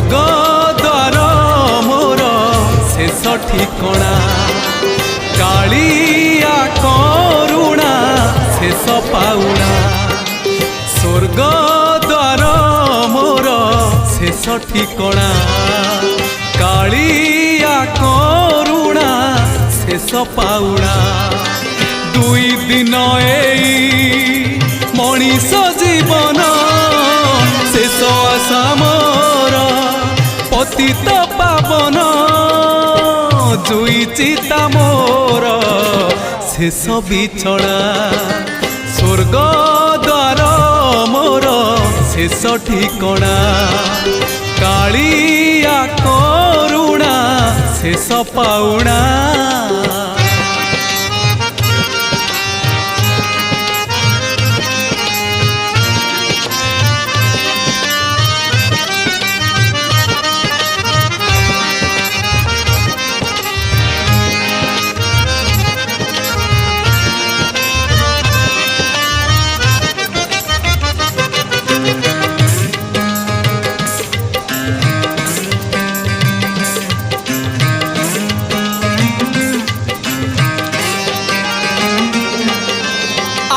स्वर्ग द्वार मोर शेष ठिकणा कालिया करुणा शेष पाउणा स्वर्ग द्वार मोर शेष ठिकणा कालिया करुणा शेष पाउणा दुई दिन एई मनीष जीवन शेष आशा मोर पतित पावन जुई चिता मोर शेष बिछड़ा स्वर्ग द्वार मोर शेष ठिकणा कालिया करुणा शेष पाउणा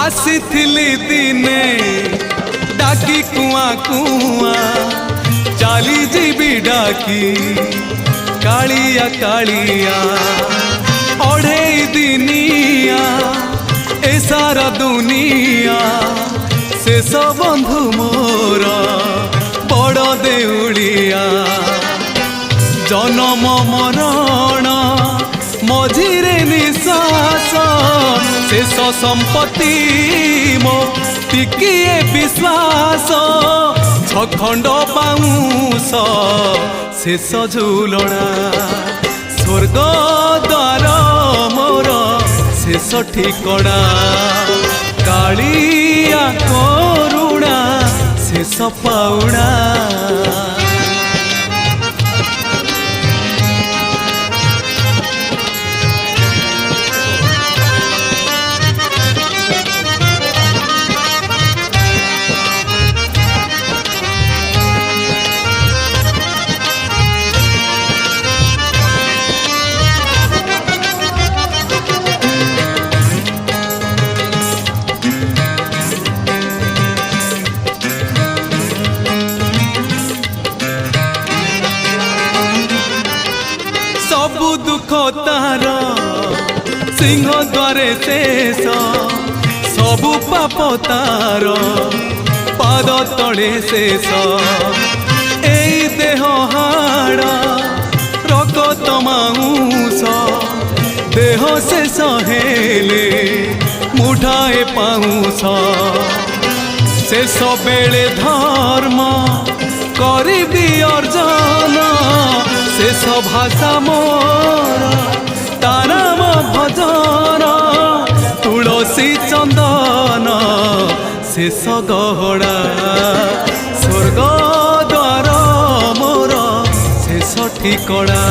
आसीथिली दिने डाकी कुआ कुआ चाली जीबी डाकी कालिया कालिया ओढ़े दिनिया ए सारा दुनिया शेष बंधु मोर बड़ देउलिया जन्म मरण मझिरे निश्वास शेष संपत्ति मो टिकिए विश्वास छखंड बाउंस शेष झुलणा स्वर्ग द्वार मोर शेष ठिकणा कालिया करुणा शेष पाउणा सबु दुख तार सिंह द्वारे शेष सबु पाप तार पाद तले शेष एई देह हाड़ रगत माउस देह शेष हेले मुठाए पाउस शेष बेले धर्म करिबी अर्जन शेष भाषा मोर ताराम भजन तुलसी चंदन शेष गहड़ा स्वर्ग द्वार मोर शेष ठिकणा।